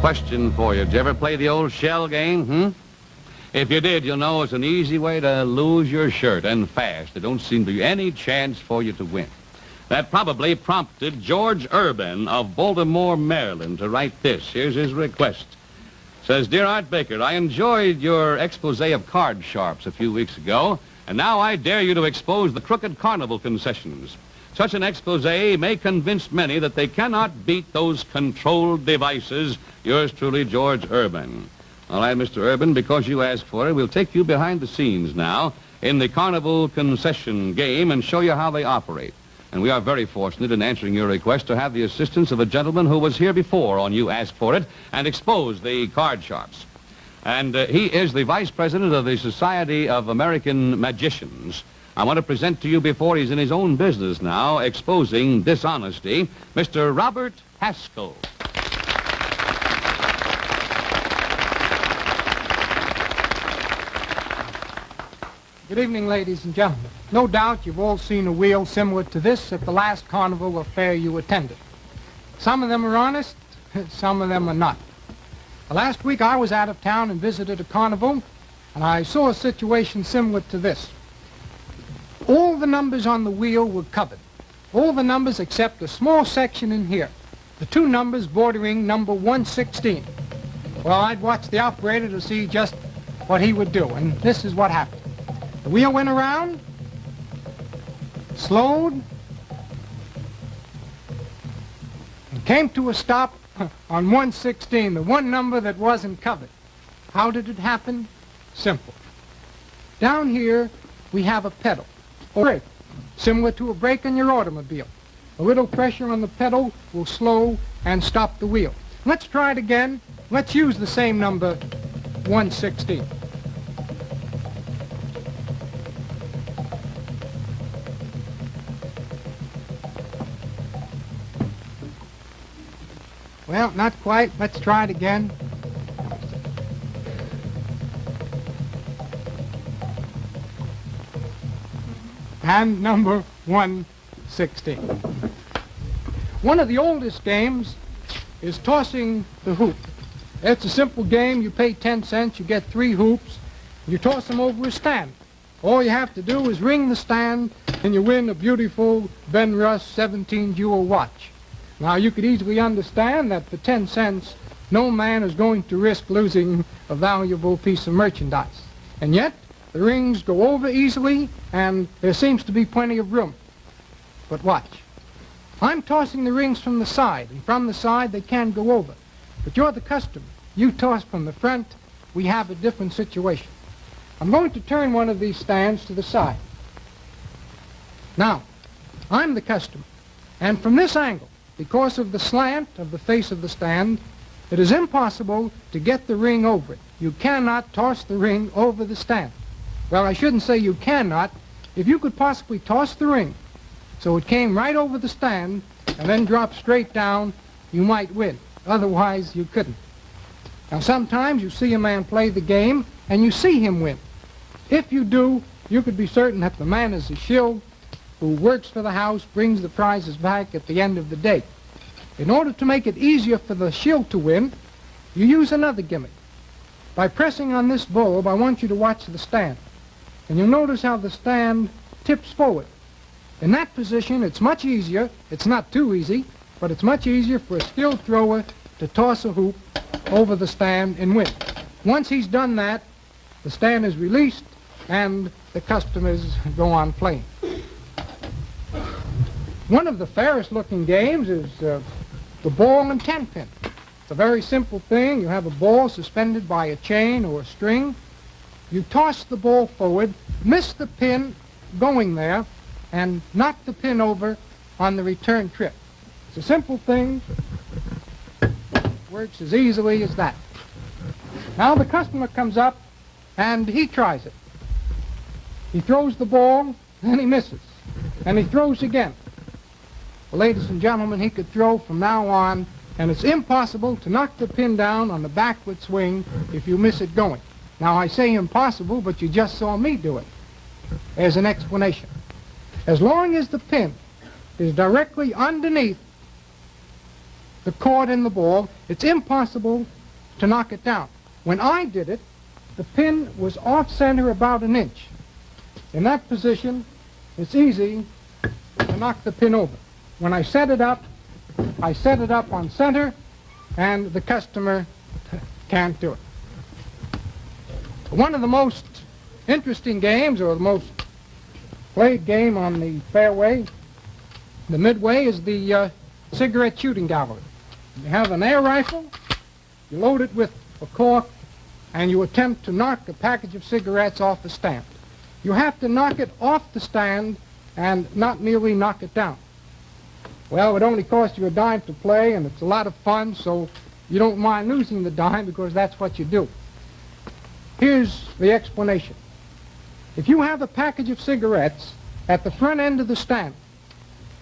Question for you. Did you ever play the old shell game, If you did, you'll know it's an easy way to lose your shirt, and fast. There don't seem to be any chance for you to win. That probably prompted George Urban of Baltimore, Maryland, to write this. Here's his request. Says, Dear Art Baker, I enjoyed your expose of card sharps a few weeks ago, and now I dare you to expose the crooked Carnival concessions. Such an expose may convince many that they cannot beat those controlled devices. Yours truly, George Urban. All right, Mr. Urban, because you asked for it, we'll take you behind the scenes now in the Carnival concession game and show you how they operate. And we are very fortunate in answering your request to have the assistance of a gentleman who was here before on You Asked For It and exposed the card sharps. And he is the Vice President of the Society of American Magicians. I want to present to you, before he's in his own business now, exposing dishonesty, Mr. Robert Haskell. Good evening, ladies and gentlemen. No doubt you've all seen a wheel similar to this at the last carnival or fair you attended. Some of them are honest, some of them are not. Last week I was out of town and visited a carnival, and I saw a situation similar to this. All the numbers on the wheel were covered. All the numbers except a small section in here. The two numbers bordering number 116. Well, I'd watch the operator to see just what he would do, and this is what happened. The wheel went around, slowed, and came to a stop on 116, the one number that wasn't covered. How did it happen? Simple. Down here, we have a pedal, or brake, similar to a brake in your automobile. A little pressure on the pedal will slow and stop the wheel. Let's try it again. Let's use the same number, 116. Well, not quite. Let's try it again. And number 116. One of the oldest games is tossing the hoop. It's a simple game. You pay 10 cents, you get 3 hoops, you toss them over a stand. All you have to do is ring the stand, and you win a beautiful Ben Russ 17-jewel watch. Now, you could easily understand that for 10 cents, no man is going to risk losing a valuable piece of merchandise. And yet, the rings go over easily, and there seems to be plenty of room. But watch. I'm tossing the rings from the side, and from the side they can go over. But you're the customer. You toss from the front. We have a different situation. I'm going to turn one of these stands to the side. Now, I'm the customer, and from this angle, because of the slant of the face of the stand, it is impossible to get the ring over it. You cannot toss the ring over the stand. Well, I shouldn't say you cannot. If you could possibly toss the ring so it came right over the stand and then dropped straight down, you might win. Otherwise, you couldn't. Now, sometimes you see a man play the game and you see him win. If you do, you could be certain that the man is a shill who works for the house, brings the prizes back at the end of the day. In order to make it easier for the shill to win, you use another gimmick. By pressing on this bulb, I want you to watch the stand. And you'll notice how the stand tips forward. In that position, it's much easier, it's not too easy, but it's much easier for a skilled thrower to toss a hoop over the stand and win. Once he's done that, the stand is released and the customers go on playing. One of the fairest looking games is the ball and 10-pin. It's a very simple thing. You have a ball suspended by a chain or a string. You toss the ball forward, miss the pin going there, and knock the pin over on the return trip. It's a simple thing. Works as easily as that. Now the customer comes up and he tries it. He throws the ball, and he misses. And he throws again. ladies and gentlemen, he could throw from now on, and it's impossible to knock the pin down on the backward swing if you miss it going. Now, I say impossible, but you just saw me do it. There's an explanation. As long as the pin is directly underneath the cord in the ball, it's impossible to knock it down. When I did it, the pin was off-center about an inch. In that position, it's easy to knock the pin over. When I set it up on center, and the customer can't do it. One of the most interesting games, or the most played game on the fairway, the midway, is the cigarette shooting gallery. You have an air rifle, you load it with a cork, and you attempt to knock a package of cigarettes off the stand. You have to knock it off the stand and not merely knock it down. Well, it only costs you a dime to play, and it's a lot of fun, so you don't mind losing the dime because that's what you do. Here's the explanation. If you have a package of cigarettes at the front end of the stand,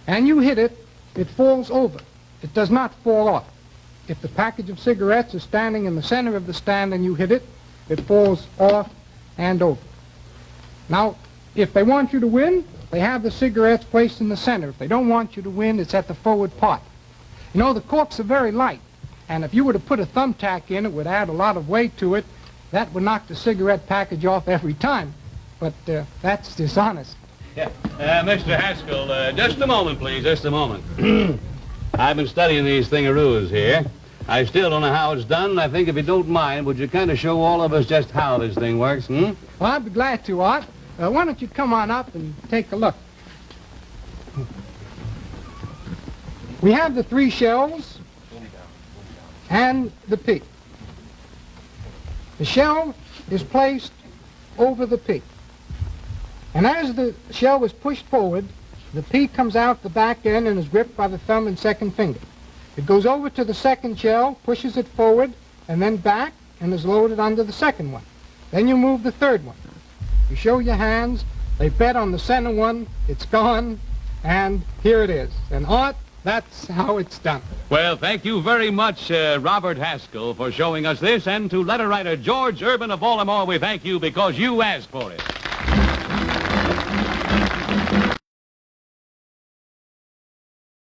and you hit it, it falls over. It does not fall off. If the package of cigarettes is standing in the center of the stand and you hit it, it falls off and over. Now, if they want you to win, they have the cigarettes placed in the center. If they don't want you to win, it's at the forward part. You know, the corks are very light, and if you were to put a thumbtack in, it would add a lot of weight to it. That would knock the cigarette package off every time, but that's dishonest. Yeah. Mr. Haskell, just a moment, please, just a moment. I've been studying these thingaroos here. I still don't know how it's done, and I think if you don't mind, would you kind of show all of us just how this thing works, Well, I'd be glad to, Art. Why don't you come on up and take a look? We have the 3 shells and the P. The shell is placed over the P. And as the shell is pushed forward, the P comes out the back end and is gripped by the thumb and second finger. It goes over to the second shell, pushes it forward, and then back, and is loaded under the second one. Then you move the third one. You show your hands, they bet on the center one, it's gone, and here it is. And Art, that's how it's done. Well, thank you very much, Robert Haskell, for showing us this, and to letter writer George Urban of Baltimore, we thank you because you asked for it.